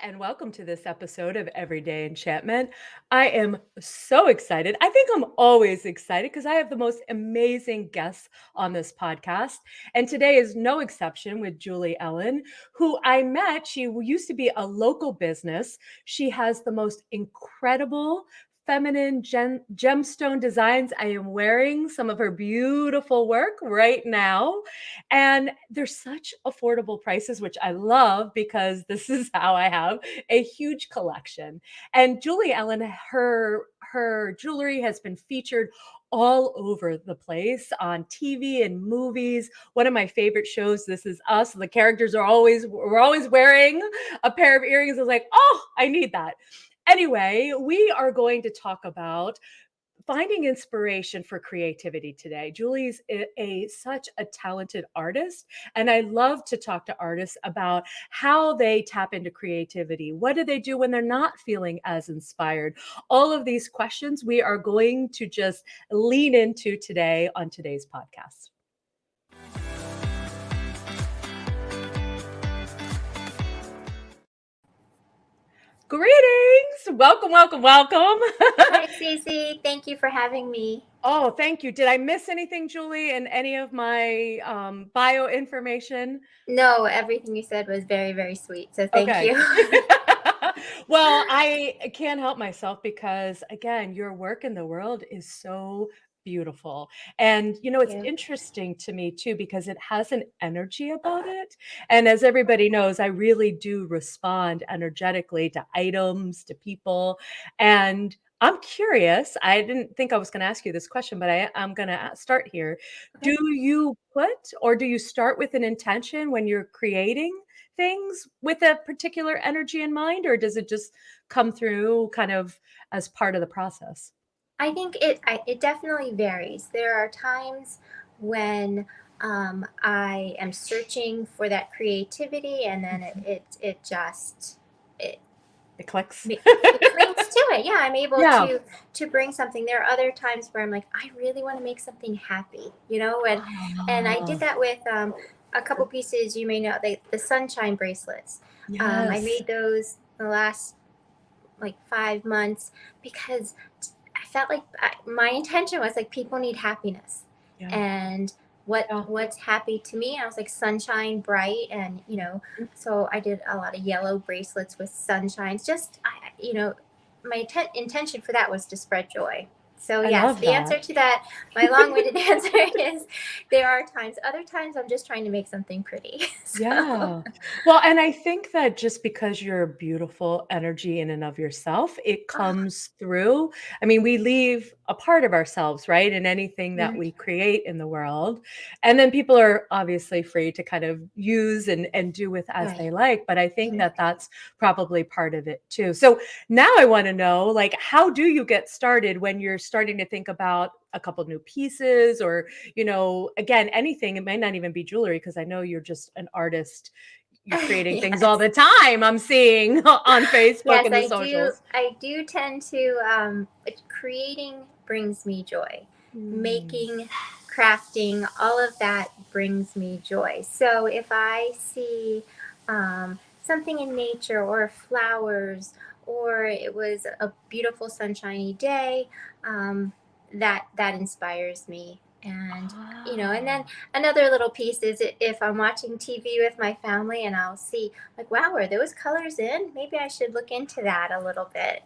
and welcome to this episode of Everyday Enchantment. I am so excited. I think I'm always excited because I have the most amazing guests on this podcast. And today is no exception with Julie Ellyn, who I met. She used to be a local business. She has the most incredible feminine gemstone designs. I am wearing some of her beautiful work right now. And they're such affordable prices, which I love because this is how I have a huge collection. And Julie Ellyn, her jewelry has been featured all over the place on TV and movies. One of my favorite shows, This Is Us. The characters we're always wearing a pair of earrings. I was like, oh, I need that. Anyway, we are going to talk about finding inspiration for creativity today. Julie's such a talented artist, and I love to talk to artists about how they tap into creativity. What do they do when they're not feeling as inspired? All of these questions we are going to just lean into today on today's podcast. Greetings. Welcome, welcome, welcome. Hi, Stacey. Thank you for having me. Oh, thank you. Did I miss anything, Julie, in any of my bio information? No, everything you said was very, very sweet. So thank Okay. you. Well, I can't help myself because, again, your work in the world is so beautiful. And, Thank it's you. interesting to me too, because it has an energy about it. And as everybody knows, I really do respond energetically to items, to people. And I'm curious. I didn't think I was going to ask you this question, but I'm going to start here. Okay. Do you do you start with an intention when you're creating things with a particular energy in mind, or does it just come through kind of as part of the process? I think it definitely varies. There are times when I am searching for that creativity, and then Mhm. it just it It clicks. it clings to it. Yeah, I'm able Yeah. to bring something. There are other times where I'm like, I really want to make something happy, and I did Ah, that with a couple pieces. You may know the sunshine bracelets. I yes. made those the last like 5 months because I felt like my intention was like people need happiness, Yeah. and Yeah. what's happy to me. I was like sunshine, bright, and so I did a lot of yellow bracelets with sunshines. Just my intention for that was to spread joy. So I yes, love the that. answer to that, my long-winded answer is there are times. Other times I'm just trying to make something pretty. So Yeah. Well, and I think that just because you're a beautiful energy in and of yourself, it ah, comes through. I mean, we leave a part of ourselves, right, in anything that mm, we create in the world. And then people are obviously free to kind of use and do with as right. they like. But I think Mhm. that that's probably part of it too. So now I want to know, like, how do you get started when you're starting to think about a couple new pieces or again, anything. It may not even be jewelry because I know you're just an artist. You're creating things all Yes. the time. I'm seeing on Facebook Yes, and the socials. I do tend to. Creating brings me joy. Mm, Making, crafting, all of that brings me joy. So if I see something in nature or flowers, or it was a beautiful sunshiny day, that inspires me. And then ah. another little piece is if I'm watching TV with my family and I'll see like, wow, are those colors in? Maybe I should look into that a little bit.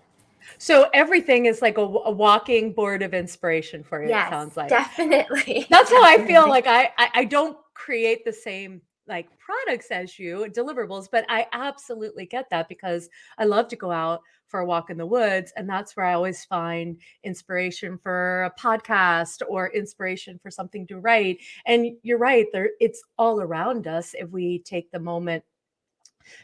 So everything is like a walking board of inspiration for you, it Yes, sounds like. definitely. That's how I feel Definitely. like I don't create the same, like, products as you, deliverables, but I absolutely get that because I love to go out for a walk in the woods, and that's where I always find inspiration for a podcast or inspiration for something to write, and you're right, it's all around us if we take the moment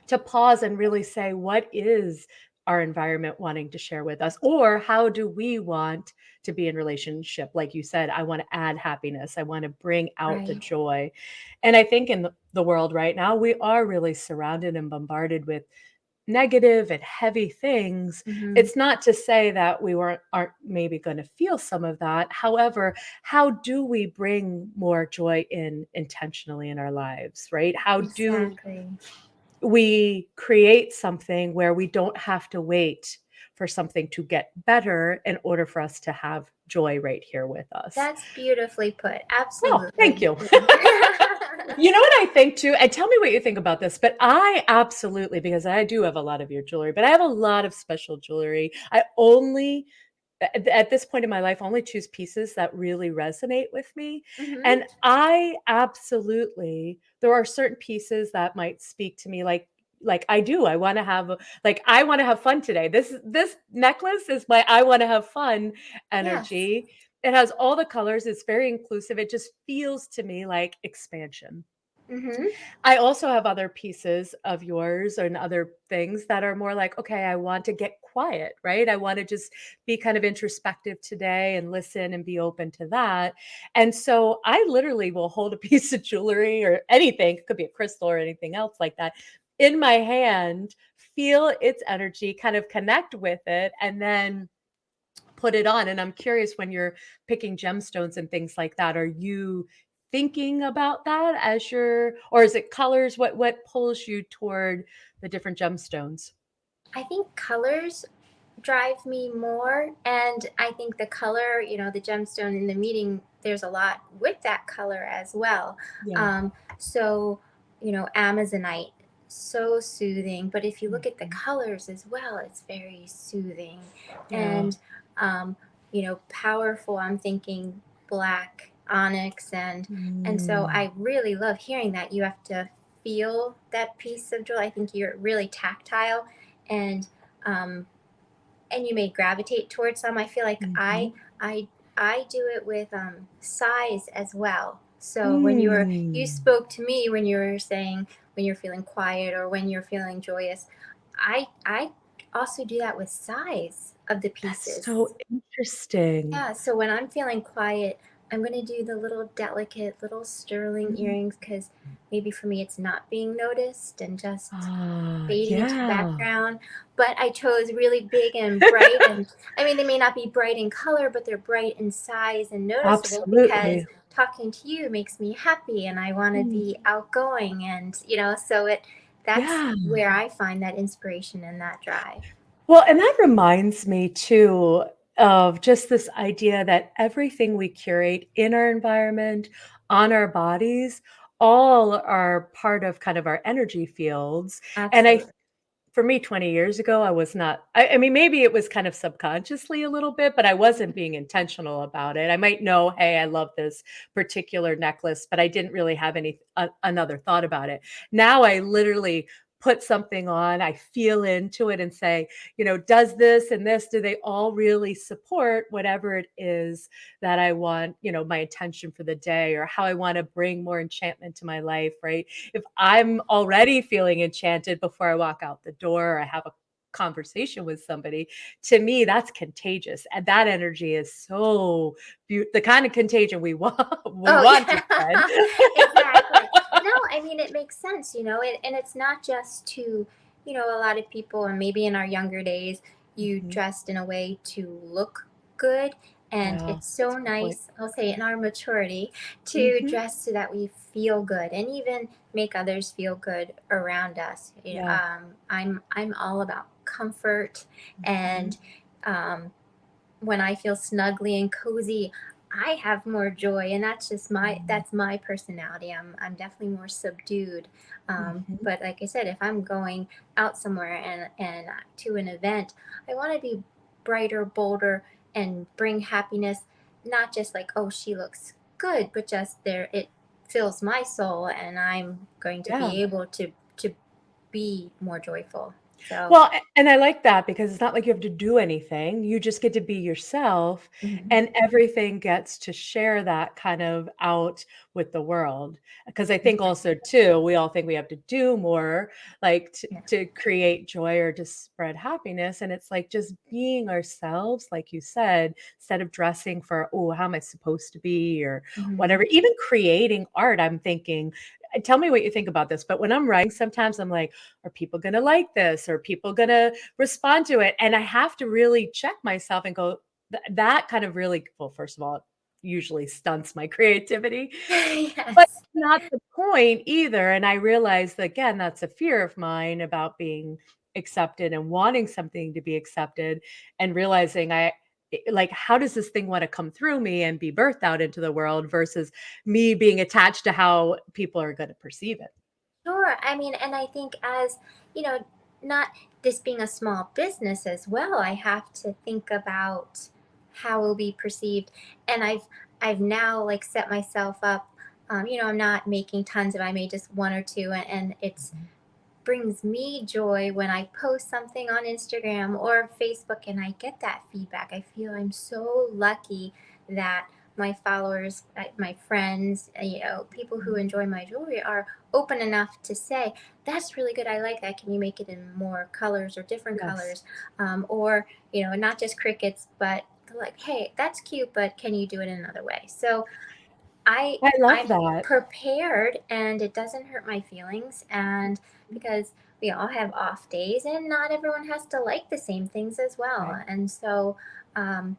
to pause and really say, what is our environment wanting to share with us? Or how do we want to be in relationship? Like you said, I want to add happiness. I want to bring out the Right. joy. And I think in the world right now, we are really surrounded and bombarded with negative and heavy things. Hmm. It's not to say that we aren't maybe going to feel some of that. However, how do we bring more joy in intentionally in our lives, right? How do Exactly. we create something where we don't have to wait for something to get better in order for us to have joy right here with us. That's beautifully put. Oh, thank Absolutely. you. You know what I think too? And tell me what you think about this, but I absolutely, because I do have a lot of your jewelry, but I have a lot of special jewelry. I only at this point in my life only choose pieces that really resonate with me. Hmm. And I absolutely, there are certain pieces that might speak to me like I do. I want to have like I want to have fun today. This necklace is my I want to have fun Yes. energy. It has all the colors. It's very inclusive. It just feels to me like expansion. Hmm. I also have other pieces of yours and other things that are more like, okay, I want to get quiet, right? I want to just be kind of introspective today and listen and be open to that. And so I literally will hold a piece of jewelry or anything, it could be a crystal or anything else like that, in my hand, feel its energy, kind of connect with it, and then put it on. And I'm curious, when you're picking gemstones and things like that, are you thinking about that as or is it colors? What pulls you toward the different gemstones? I think colors drive me more. And I think the color, the gemstone in the meeting, there's a lot with that color as well. Yeah. Um, so, Amazonite, so soothing. But if you look at the Mhm. colors as well, it's very soothing. Yeah. And, powerful. I'm thinking black onyx. And so Mm. I really love hearing that. You have to feel that piece of jewelry. I think you're really tactile. And um, and you may gravitate towards some. I feel like I Mhm. I I do it with size as well. So when you Mm. spoke to me when you were saying when you're feeling quiet or when you're feeling joyous, I also do that with size of the That's pieces. so interesting. Yeah, so when I'm feeling quiet, I'm going to do the little delicate, little sterling Mm. earrings because maybe for me it's not being noticed and just Ah, fading into the yeah. background. But I chose really big and bright, and I mean, they may not be bright in color, but they're bright in size and noticeable because Absolutely. talking to you makes me happy and I want to Mm. be outgoing. And, so that's Yeah. where I find that inspiration and that drive. Well, and that reminds me too of just this idea that everything we curate in our environment, on our bodies, all are part of kind of our energy fields. And Absolutely. for me, 20 years ago, I was not, I mean, maybe it was kind of subconsciously a little bit, but I wasn't being intentional about it. I might know, hey, I love this particular necklace, but I didn't really have another thought about it. Now I literally put something on, I feel into it and say, does this and this, do they all really support whatever it is that I want, my intention for the day or how I want to bring more enchantment to my life, right? If I'm already feeling enchanted before I walk out the door or I have a conversation with somebody, to me, that's contagious. And that energy is so the kind of contagion we want we Oh, want to spread. yeah, exactly. No, I mean, it makes sense, and it's not just to, a lot of people, and maybe in our younger days, you Mhm. dressed in a way to look good. And Yeah, it's that's so a good point. nice, I'll say, in our maturity, to Mhm. dress so that we feel good and even make others feel good around us. Yeah. I'm all about comfort Mhm. and um, when I feel snugly and cozy, I have more joy, and Mhm. that's my personality. I'm definitely more subdued. Mhm. But like I said, if I'm going out somewhere and to an event, I want to be brighter, bolder, and bring happiness. Not just like, oh, she looks good, but just there it fills my soul, and I'm going to Yeah. be able to be more joyful. So. Well, and I like that because it's not like you have to do anything. You just get to be yourself, Mhm. and everything gets to share that kind of out with the world. Because I think Exactly. also too, we all think we have to do more, like Yeah. to create joy or to spread happiness. And it's like just being ourselves, like you said, instead of dressing for, oh, how am I supposed to be or Mhm. whatever. Even creating art, I'm thinking, tell me what you think about this. But when I'm writing, sometimes I'm like, are people going to like this? Are people going to respond to it? And I have to really check myself and go, that kind of really, well, first of all, it usually stunts my creativity. But Yes. not the point either, and I realized, again, that's a fear of mine about being accepted and wanting something to be accepted, and realizing like, how does this thing wanna come through me and be birthed out into the world versus me being attached to how people are gonna perceive it. Sure. I mean, and I think as, you know, not this being a small business as well, I have to think about how it will be perceived. And I've now like set myself up. I'm not making tons of, I made just one or two, and it's Mhm. brings me joy when I post something on Instagram or Facebook and I get that feedback. I feel I'm so lucky that my followers, my friends, people who Mhm. enjoy my jewelry are open enough to say, that's really good. I like that. Can you make it in more colors or different Yes. colors? Or, not just crickets, but like, hey, that's cute, but can you do it in another way? So I I love I'm that. prepared and it doesn't hurt my feelings, and Mhm. because we all have off days and not everyone has to like the same things as well. Right. And so um,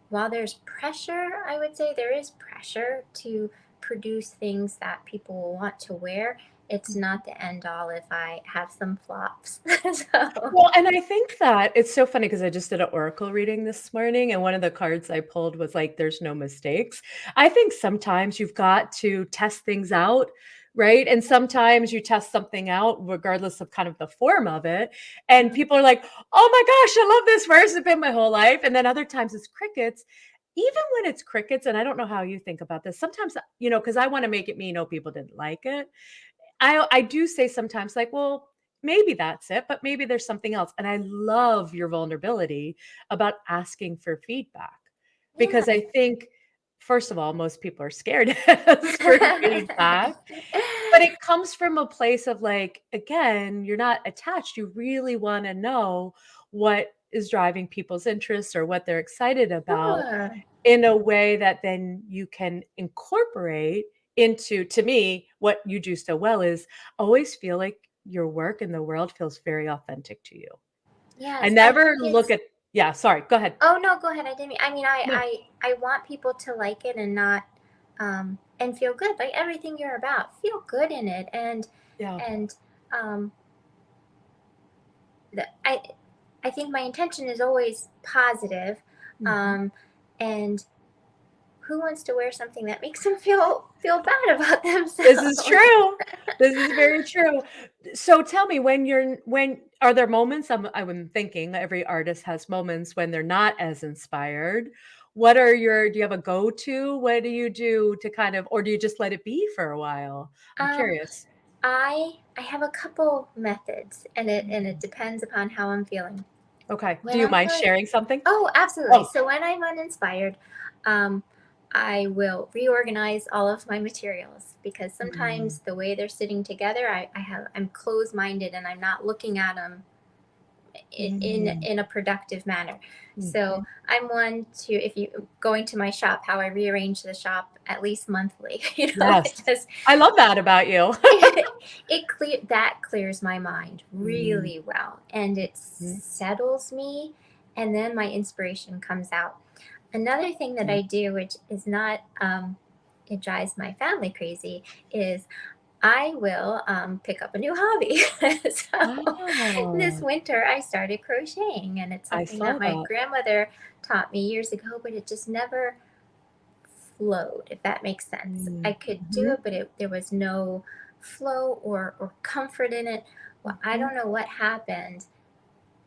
while there's pressure, I would say there is pressure to produce things that people will want to wear. It's not the end all if I have some flops. So Well, and I think that it's so funny because I just did an oracle reading this morning, and one of the cards I pulled was like, "There's no mistakes." I think sometimes you've got to test things out, right? And sometimes you test something out regardless of kind of the form of it, and Mhm. people are like, "Oh my gosh, I love this. Where's it been my whole life?" And then other times it's crickets. Even when it's crickets, and I don't know how you think about this. Sometimes, because I want to make it mean, oh, people didn't like it. I do say sometimes like, "Well, maybe that's it, but maybe there's something else." And I love your vulnerability about asking for feedback because Yeah. I think, first of all, most people are scared to ask for feedback, but it comes from a place of like, again, you're not attached. You really wanna know what is driving people's interests or what they're excited about Sure. in a way that then you can incorporate into, to me, what you do so well is always feel like your work in the world feels very authentic to you. I Yes, I never think look it's. at yeah, sorry, go ahead. Oh no, go ahead. I didn't mean. I mean, No. I want people to like it and not, and feel good. Like everything you're about, feel good in it, Yeah. and um, the, I think my intention is always positive, Mhm. um, and who wants to wear something that makes them feel bad about This is themselves? true. This is very true. So tell me when are there moments I'm thinking every artist has moments when they're not as inspired. What are your do you have a go-to? What do you do to kind of or do you just let it be for a while? I'm um, curious. I have a couple methods, and it Mhm. depends upon how I'm feeling. Okay. Do When you I'm mind feeling sharing something? Oh, absolutely. Oh. So when I'm uninspired, um, I will reorganize all of my materials because Mm. sometimes the way they're sitting together, I'm closed-minded and I'm not looking at them Mm. in a productive manner. So Mhm. I'm one to, if you going to my shop, how I rearrange the shop at least monthly. Yes. It just I love that about you. that clears my mind Mm. really well, and it Mhm. settles me, and then my inspiration comes out. Another thing that Mm. I do, which is not, it drives my family crazy, is I will pick up a new hobby. So this Oh, winter I started crocheting, and it's I something saw that my that. grandmother taught me years ago, but it just never flowed, if that makes sense. I Mm. could do Mhm. it, but there was no flow or comfort in it. Well, I Mhm. don't know what happened.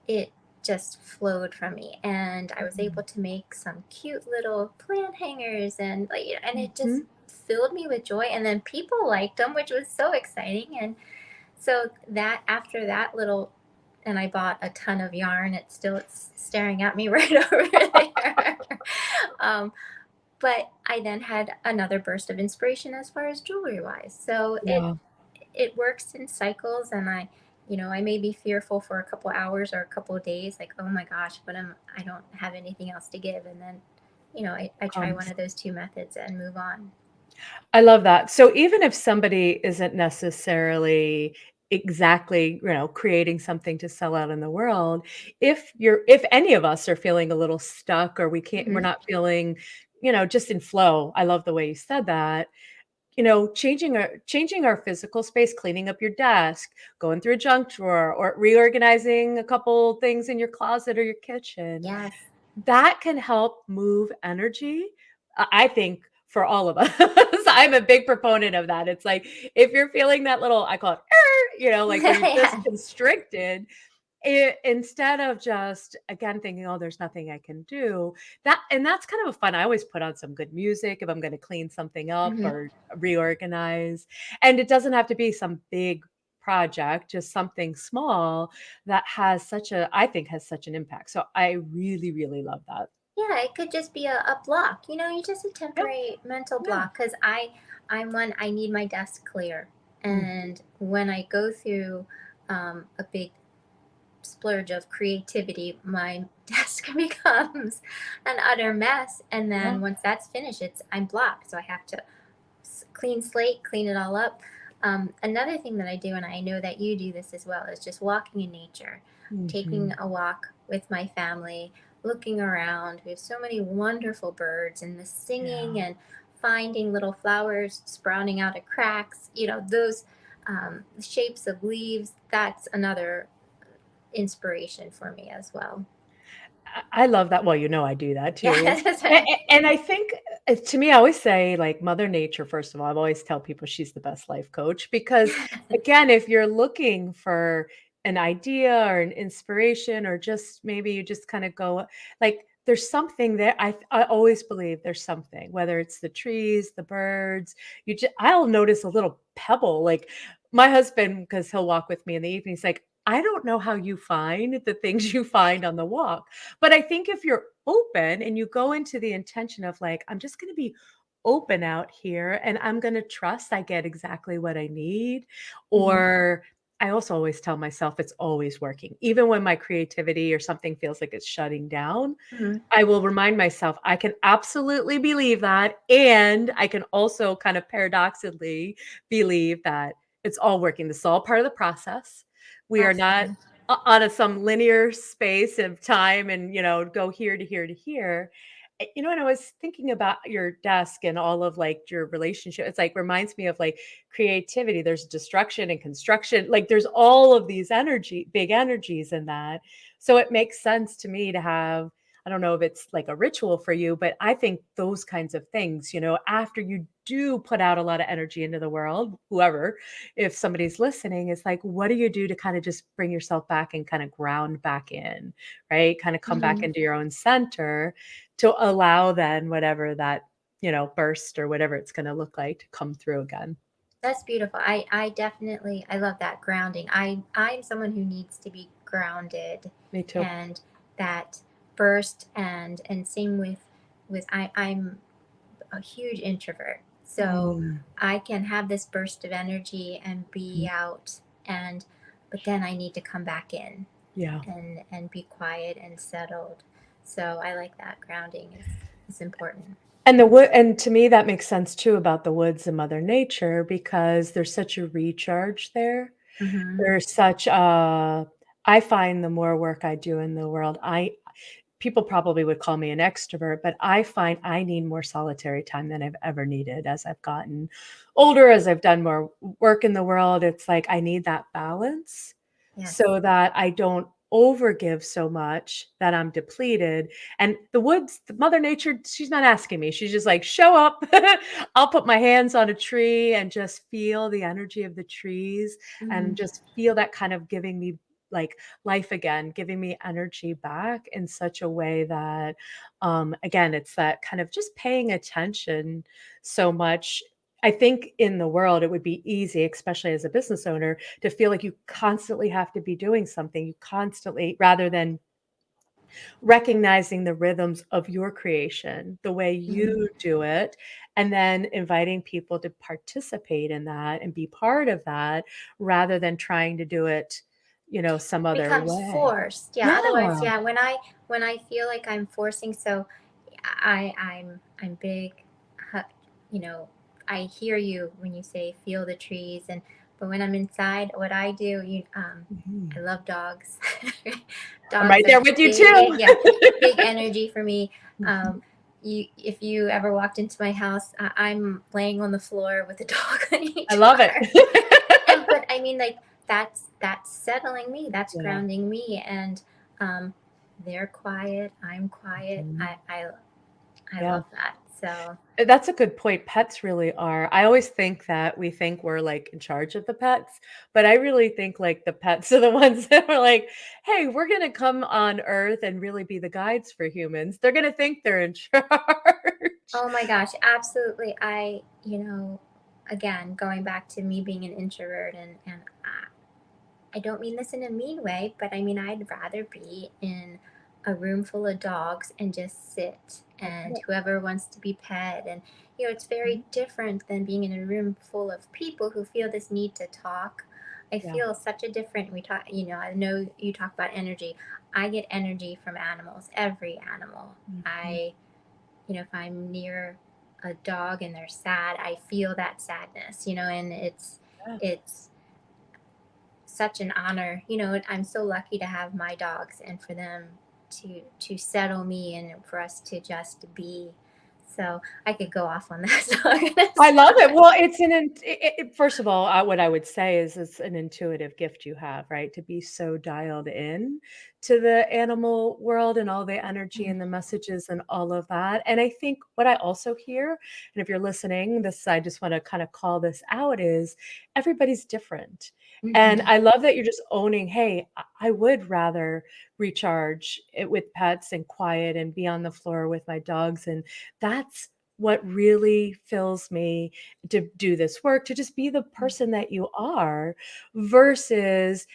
It just flowed from me, and I was able Mm. to make some cute little plant hangers, and like, and it just Mhm. filled me with joy. And then people liked them, which was so exciting. And so that after that little, and I bought a ton of yarn. It's staring at me right over there. um, but I then had another burst of inspiration as far as jewelry wise. So it Yeah, it works in cycles, and I may be fearful for a couple hours or a couple of days, like, oh my gosh, I don't have anything else to give, and then I try one comes. of those two methods and move on. I love that. So even if somebody isn't necessarily exactly, creating something to sell out in the world, if any of us are feeling a little stuck or we're Hmm. not feeling, just in flow. I love the way you said that. changing our physical space, cleaning up your desk, going through a junk drawer, or reorganizing a couple things in your closet or your kitchen. Yes. That can help move energy, I think, for all of us. I'm a big proponent of that. It's like, if you're feeling that little, I call it, like where you're just Yeah. constricted, instead of just again thinking, oh, there's nothing I can do. That's kind of a fun. I always put on some good music if I'm going to clean something up Hmm. or reorganize. And it doesn't have to be some big project, just something small that I think has such an impact. So I really, really love that. Yeah, it could just be a block. You just a Yep. temporary mental Yeah. block because I'm one, I need my desk clear. Mhm. And when I go through a big splurge of creativity, my desk becomes an utter mess. And Yeah. then once that's finished, I'm blocked. So I have to clean slate, clean it all up. Another thing that I do, and I know that you do this as well, is just walking in nature, taking Mhm. a walk with my family, looking around. We have so many wonderful birds and the singing Yeah. and finding little flowers sprouting out of cracks, those shapes of leaves. That's another inspiration for me as well. I love that. Well, I do that Yeah, too. that's A right. and I think, to me, I always say, like, Mother Nature, first of all, I've always tell people she's the best life coach because, again, if you're looking for an idea or an inspiration or just maybe you just kinda go like, there's something there. I always believe there's something, whether it's the trees, the birds, I'll notice a little pebble, like, my husband, because 'cause he'll walk with me in the evening, he's like, "I don't know how you find the things you find on the walk." But I think if you're open and you go into the intention of like, I'm just going to be open out here and I'm going to trust I get exactly what I need. Hmm. Or I also always tell myself it's always working. Even when my creativity or something feels like it's shutting down, Hmm. I will remind myself I can absolutely believe that. And I can also kind of paradoxically believe that it's all working. This is all part of the process. We are not Absolutely. on some linear space of time and, go here to here to here. And I was thinking about your desk and all of like your relationship. It's like reminds me of like creativity. There's destruction and construction. Like there's all of these big energies in that. So it makes sense to me to have, I don't know if it's like a ritual for you, but I think those kinds of things, after you do put out a lot of energy into the world, whoever, if somebody's listening, it's like, what do you do to kind of just bring yourself back and kind of ground back in, right? Kind of come back Hmm. into your own center to allow then whatever that, burst or whatever it's going to look like to come through again. That's beautiful. I definitely, I love that grounding. I'm someone who needs to be grounded, Me too. and that burst, and same with I'm a huge introvert. So Mm, I can have this burst of energy and be mhm. out, and but then I need to come back in Yeah. and be quiet and settled. So I like that grounding is important. And to me, that makes sense too about the woods and Mother Nature because there's such a recharge there. Hmm. There's such a I find the more work I do in the world, people probably would call me an extrovert, but I find I need more solitary time than I've ever needed as I've gotten older, as I've done more work in the world. It's like I need that balance Yes. so that I don't overgive so much that I'm depleted. And the woods, the Mother Nature, she's not asking me. She's just like, show up. I'll put my hands on a tree and just feel the energy of the trees and Hmm. just feel that kind of giving me like life again, giving me energy back in such a way that, again, it's that kind of just paying attention so much. I think in the world, it would be easy, especially as a business owner, to feel like you constantly have to be doing something. You constantly, rather than recognizing the rhythms of your creation, the way Hmm. you do it, and then inviting people to participate in that and be part of that rather than trying to do it, some other Becomes way. forced. Yeah. Yeah. Otherwise, yeah. When I feel like I'm forcing, so I'm big. hu- You know, I hear you when you say feel the trees, and but when I'm inside, what I do, I Mhm. love dogs. I'm Dogs right are there with you too. big, yeah, big energy for me. Um, if you ever walked into my house, I'm laying on the floor with a dog on I each love it. arm. And but I mean, like that's settling me. That's Yeah. grounding me. And um, they're quiet. I'm quiet. Mhm. I Yeah. love that. So That's a good point. Pets really are. I always think that we think we're like in charge of the pets, but I really think like the pets are the ones that are like, hey, we're going to come on Earth and really be the guides for humans. They're going to think they're in charge. oh my gosh, absolutely. Again, going back to me being an introvert, and I don't mean this in a mean way, but I mean, I'd rather be in a room full of dogs and just sit, That's and it. whoever wants to be pet. And, it's very Mhm. different than being in a room full of people who feel this need to talk. I Yeah. feel such a different, I know you talk about energy. I get energy from animals, every animal. Mhm. If I'm near a dog and they're sad, I feel that sadness, and Yeah. it's such an honor. I'm so lucky to have my dogs and for them to settle me and for us to just be. So I could go off on that I dog. love it. Well, it's first of all, what I would say is it's an intuitive gift you have, right? To be so dialed in to the animal world and all the energy and the messages and all of that. And I think what I also hear, and if you're listening, I just want to kind of call this out is everybody's different. And Mm-hmm. I love that you're just owning, hey, I would rather recharge it with pets and quiet and be on the floor with my dogs. And that's what really fills me to do this work, to just be the person that you are versus,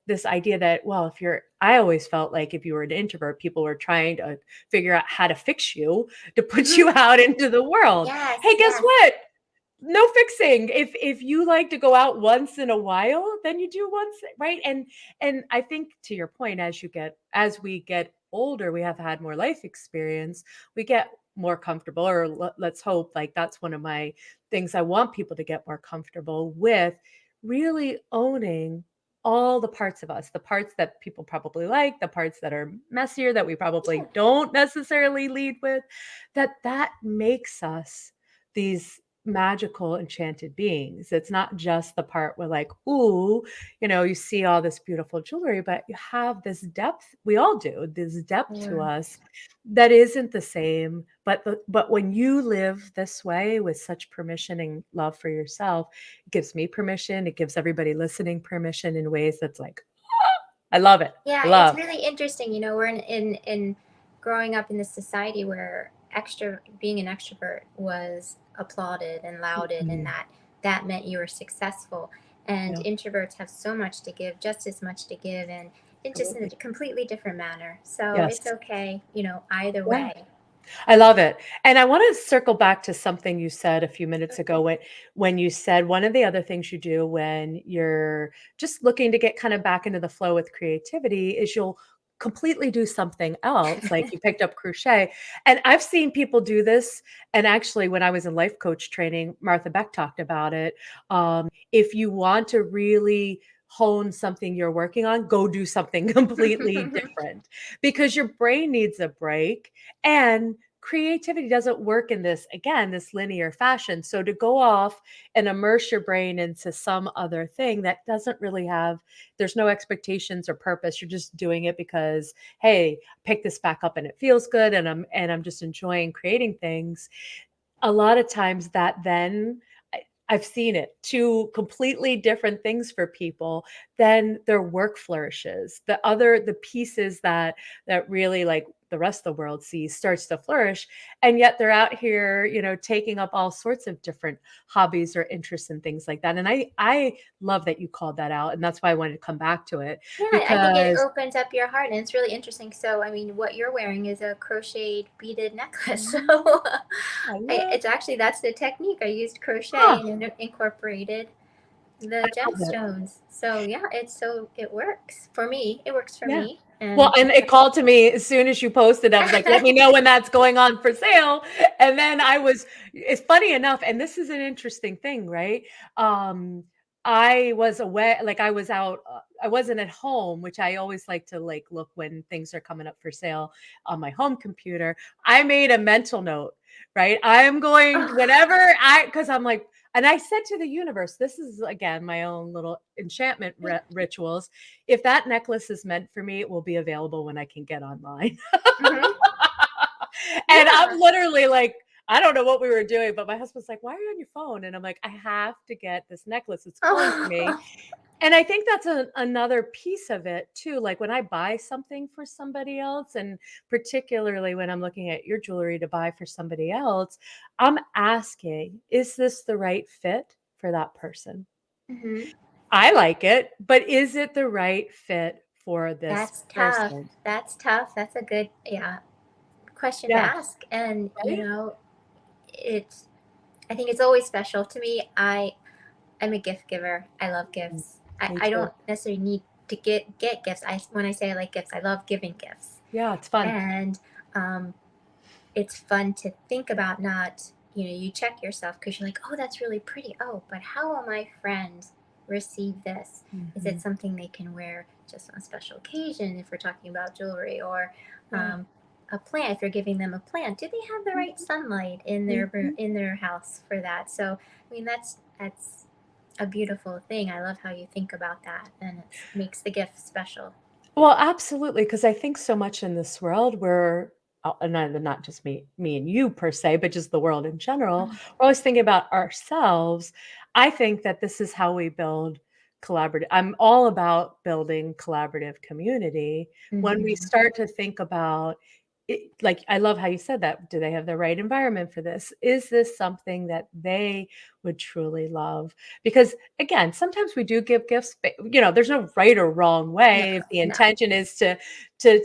this idea that, well, I always felt like if you were an introvert, people were trying to figure out how to fix you to put Mm-hmm. you out into the world. Yes, Hey, guess yes. what? No fixing. If you like to go out once in a while, then you do once, right? And I think to your point, as we get older, we have had more life experience, we get more comfortable, or let's hope, like that's one of my things I want people to get more comfortable with, really owning all the parts of us, the parts that people probably like, the parts that are messier that we Yeah. probably don't necessarily lead with, that makes us these magical enchanted beings. It's not just the part where like, ooh, you see all this beautiful jewelry, but you have this depth. We all do this depth to Yeah. us that isn't the same. But when you live this way with such permission and love for yourself, it gives me permission. It gives everybody listening permission in ways that's like, I love it. Yeah, it's Love. really interesting. We're in growing up in this society where being an extrovert was applauded and lauded, and Mhm. that meant you were successful. And Yeah, introverts have so much to give, just as much to give, and it just in a absolutely. completely different manner. So it's Yes. okay, either Yeah. way. I love it. And I want to circle back to something you said a few minutes ago when you said one of the other things you do when you're just looking to get kind of back into the flow with creativity is you'll completely do something else, like you picked up crochet. And I've seen people do this. And actually, when I was in life coach training, Martha Beck talked about it. If you want to really hone something you're working on, go do something completely different because your brain needs a break. And creativity doesn't work in this linear fashion. So to go off and immerse your brain into some other thing that doesn't really there's no expectations or purpose. You're just doing it because, hey, pick this back up and it feels good. And I'm just enjoying creating things. A lot of times that then I've seen it, two completely different things for people, then their work flourishes. The pieces that really like the rest of the world sees starts to flourish. And yet they're out here, taking up all sorts of different hobbies or interests and things like that. And I love that you called that out. And that's why I wanted to come back to it Yeah, I think it because opens up your heart, and it's really interesting. So, I mean, what you're wearing is a crocheted beaded necklace. Mhm. So, I love, it's actually that's the technique. I used crochet huh, and incorporated I the love it. gemstones. So, yeah, it works for me. It works for Yeah. me, Well, and and it called to me as soon as you posted. I was like, "Let me know when that's going on for sale." And then it's funny enough, and this is an interesting thing, right? Um, I was away, like I was out, I wasn't at home, which I always like to like look when things are coming up for sale on my home computer. I made a mental note, right? I am going whenever because I'm like, and I said to the universe, this is again my own little enchantment rituals. If that necklace is meant for me, it will be available when I can get online. Mhm. And Yeah. I'm literally like, I don't know what we were doing, but my husband's like, "Why are you on your phone?" And I'm like, "I have to get this necklace. It's calling to me." Oh. And I think that's another piece of it too. Like when I buy something for somebody else, and particularly when I'm looking at your jewelry to buy for somebody else, I'm asking, is this the right fit for that person? Mhm. I like it, but is it the right fit for this That's tough. person? That's tough. That's a good, yeah, question to Yeah, ask. And, right? it's, I think it's always special to me. I'm a gift giver. I love Mm, gifts. me I too. don't necessarily need to get gifts. When I say I like gifts, I love giving gifts. Yeah, it's fun. And um, it's fun to think about, not, you check yourself because you're like, oh, that's really pretty. Oh, but how will my friend receive this? Is it Mhm. something they can wear just on a special occasion if we're talking about jewelry, or Yeah. a plant, if you're giving them a plant? Do they have the right Mhm, sunlight in mhm. their house for that? So, I mean, that's a beautiful thing. I love how you think about that, and it makes the gift special. Well, absolutely, because I think so much in this world where and not just me and you per se, but just the world in general, we're always thinking about ourselves. I think that this is how we build collaborative. I'm all about building collaborative community. When we Mm-hmm. start to think about it, like I love how you said that. Do they have the right environment for this? Is this something that they would truly love? Because again, sometimes we do give gifts, but there's no right or wrong No, way. If the no. intention is to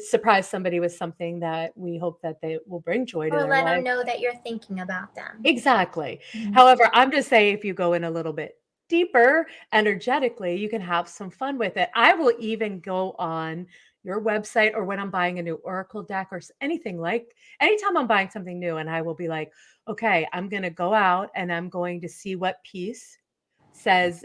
surprise somebody with something that we hope that they will bring joy to Or their let them life. know that you're thinking about them. Exactly. Mhm. However, I'm just saying if you go in a little bit deeper energetically, you can have some fun with it. I will even go on your website, or when I'm buying a new oracle deck or anything, like anytime I'm buying something new, and I will be like, okay, I'm going to go out and I'm going to see what piece says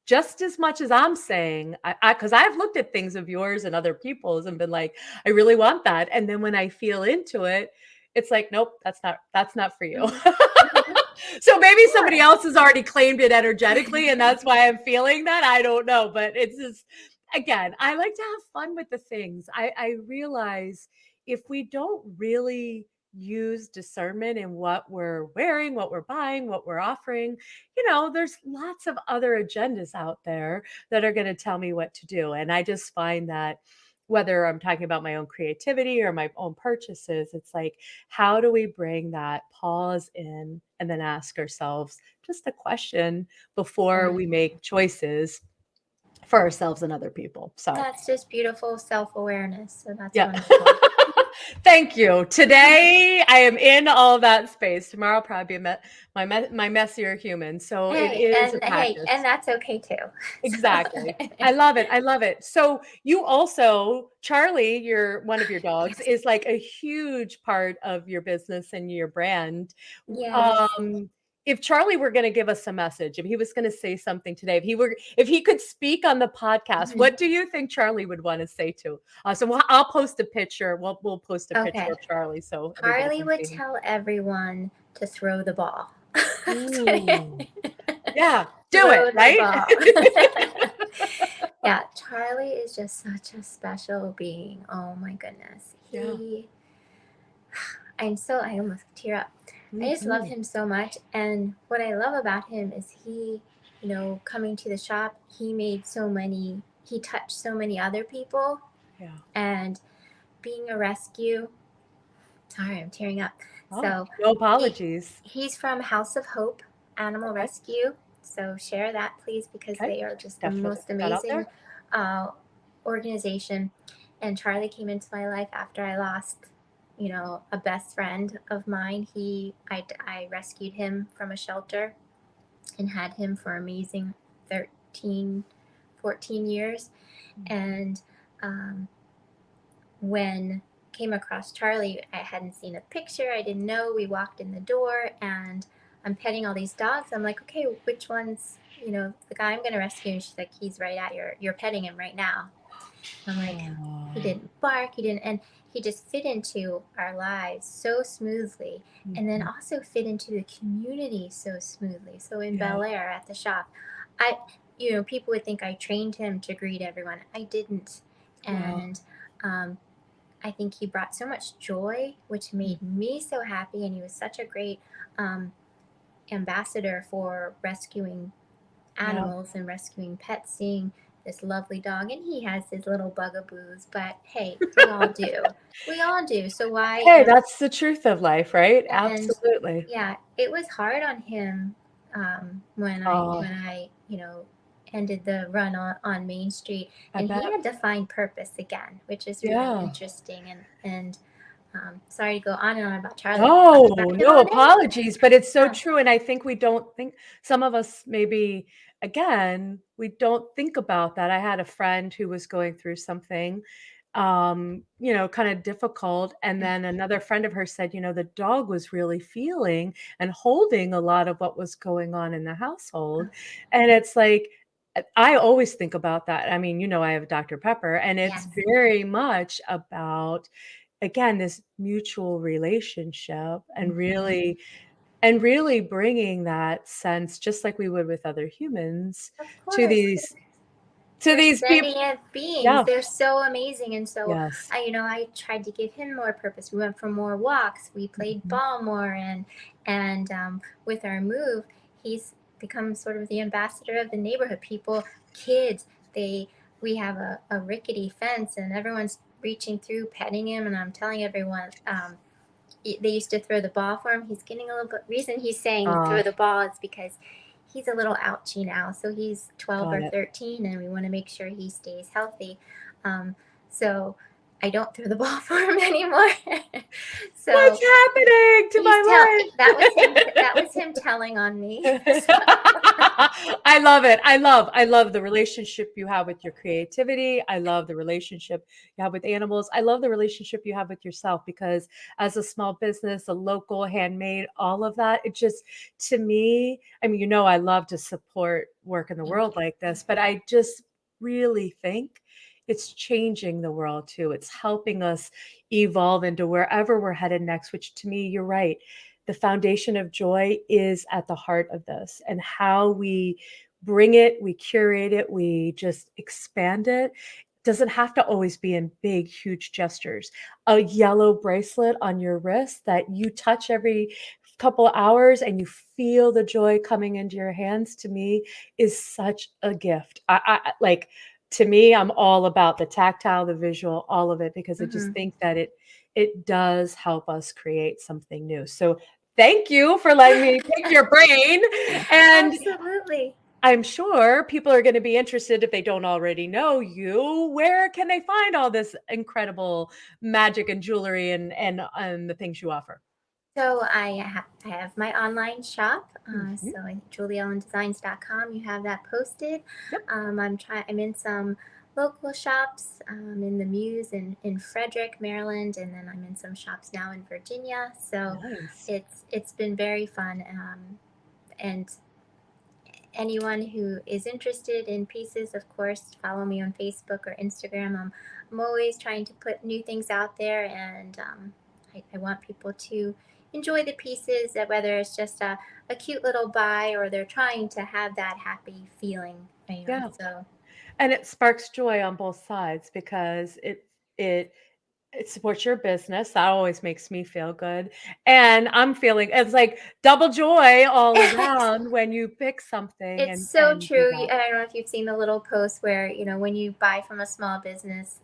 just as much as I'm saying. Because I've looked at things of yours and other people's and been like, I really want that. And then when I feel into it, it's like, nope, that's not for you. Mhm. Mhm. So maybe somebody Sure. else has already claimed it energetically, and that's why I'm feeling that. I don't know, but it's just, again, I like to have fun with the things. I realize if we don't really use discernment in what we're wearing, what we're buying, what we're offering, there's lots of other agendas out there that are going to tell me what to do. And I just find that whether I'm talking about my own creativity or my own purchases, it's like, how do we bring that pause in and then ask ourselves just a question before Right. we make choices for ourselves and other people? So, That's just beautiful self-awareness. So that's yeah. wonderful. Thank you. Today, I am in all that space. Tomorrow, I'll probably be my messier human. So it is a Hey, practice. and that's okay too. So, Exactly. I love it. I love it. So you also, Charlie, your one of your dogs, yes. is like a huge part of your business and your brand. Yes. Um, if Charlie were going to give us a message, if he was going to say something today, if he could speak on the podcast, Mhm. what do you think Charlie would want to say to us? So I'll post a picture. We'll post a picture Okay. of Charlie so everybody Harley can would see him. tell everyone to throw the ball. Mm, yeah, do it, Throw the right? ball. Yeah, Charlie is just such a special being. Oh my goodness. Yeah. I almost tear up. I just love Mhm. him so much. And what I love about him is coming to the shop, he touched so many other people. Yeah. And being a rescue, sorry, I'm tearing up. Oh, So no he, apologies. he's from House of Hope Animal Okay. Rescue. So share that, please, because Okay. they are just the Definitely most put that out amazing there. uh, organization. And Charlie came into my life after I lost, a best friend of mine. I rescued him from a shelter and had him for amazing 13, 14 years. Mhm. And um, when came across Charlie, I hadn't seen a picture. I didn't know. We walked in the door, and I'm petting all these dogs. I'm like, okay, which one's, the guy I'm going to rescue? And she's like, he's right at you're petting him right now. I'm like, he Oh. didn't bark, and he just fit into our lives so smoothly, and then Mhm. also fit into the community so smoothly. So in Yeah. Bel Air at the shop, I, people would think I trained him to greet everyone. I didn't, Wow. and um, I think he brought so much joy, which Mm. made me so happy, and he was such a great um, ambassador for rescuing Yeah. animals and rescuing pets, seeing this lovely dog. And he has his little bugaboos, but hey, we all do. We all do. So why Hey, am that's the truth of life, right? and Absolutely. yeah, it was hard on him when I Oh, when I ended the run on Main Street, I and he bet. had to find purpose again, which is really Yeah. interesting. And sorry to go on and on about Charlie. No, Back in no on it. apologies, but it's so Yeah. true, and I think we don't think some of us maybe again, we don't think about that. I had a friend who was going through something, kinda difficult, and then another friend of hers said, the dog was really feeling and holding a lot of what was going on in the household, and it's like, I always think about that. I mean, I have Dr. Pepper, and it's Yes. very much about again, this mutual relationship Mhm. and really bringing that sense just like we would with other humans Of to course. these They're people. sentient beings. Yeah. They're so amazing. And so Yes. I tried to give him more purpose. We went for more walks. We played Mhm. ball more, and with our move, he's become sort of the ambassador of the neighborhood. People, kids, we have a rickety fence, and everyone's reaching through, petting him, and I'm telling everyone. They used to throw the ball for him. He's getting a little bit. Reason he's saying throw Ah, the ball is because he's a little ouchy now. So he's 12 got or it. 13, and we want to make sure he stays healthy. Um, so I don't throw the ball for him anymore. What's So happening to he's tell my that was him. life? That was him telling on me. So I love it. I love the relationship you have with your creativity. I love the relationship you have with animals. I love the relationship you have with yourself because as a small business, a local handmade, all of that, it just to me, I mean, I love to support work in the thank world you. like this, but I just really think it's changing the world too. It's helping us evolve into wherever we're headed next, which to me, you're right, the foundation of joy is at the heart of this and how we bring it, we curate it, we just expand it. Doesn't have to always be in big, huge gestures. A yellow bracelet on your wrist that you touch every couple hours and you feel the joy coming into your hands to me is such a gift. Like to me, I'm all about the tactile, the visual, all of it because I just Hmm. think that it does help us create something new. So thank you for letting me pick your brain, and Absolutely. I'm sure people are gonna be interested if they don't already know you. Where can they find all this incredible magic and jewelry and the things you offer? So I have my online shop. Mhm. So JulieEllynDesigns.com. You have that posted. Yep. I'm in some local shops in the Muse in Frederick, Maryland, and then I'm in some shops now in Virginia. So Nice. it's been very fun. And anyone who is interested in pieces, of course, follow me on Facebook or Instagram. I'm always trying to put new things out there, and I want people to enjoy the pieces, whether it's just a cute little buy or they're trying to have that happy feeling, Yeah. So, And it sparks joy on both sides because it it supports your business. That always makes me feel good. And I'm feeling it's like double joy all around when you pick something it's and so do true. that. I don't know if you've seen the little post where, when you buy from a small business,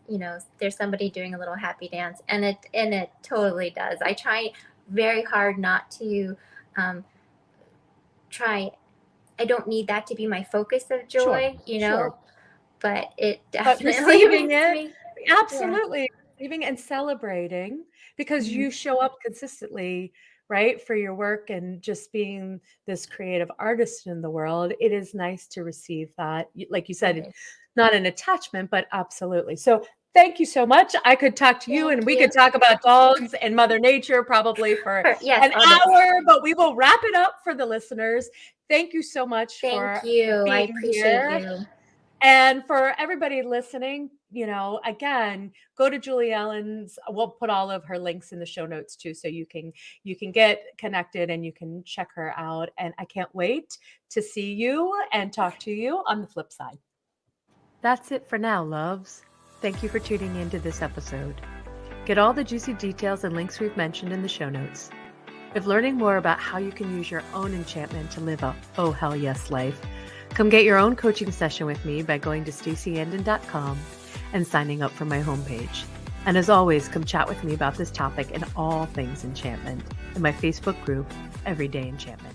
there's somebody doing a little happy dance, and it totally does. I try very hard not to um, try. I don't need that to be my focus of Sure, joy, sure. but it But definitely receiving makes it me. Yeah, absolutely, receiving and celebrating because mhm, you show up consistently, right, for your work and just being this creative artist in the world, it is nice to receive that. Like you it said, is. not an attachment, but absolutely. So thank you so much. I could talk to you Thank and we you. could talk about dogs and Mother Nature probably for Yes, an all day. hour, but we will wrap it up for the listeners. Thank you so much Thank for you. I being appreciate here. you. And for everybody listening, again, go to Julie Ellyn's. We'll put all of her links in the show notes too, so you can get connected and you can check her out. And I can't wait to see you and talk to you on the flip side. That's it for now, loves. Thank you for tuning in to this episode. Get all the juicy details and links we've mentioned in the show notes. If learning more about how you can use your own enchantment to live a oh hell yes life, come get your own coaching session with me by going to staceyandon.com and signing up for my homepage. And as always, come chat with me about this topic and all things enchantment in my Facebook group, Everyday Enchantment.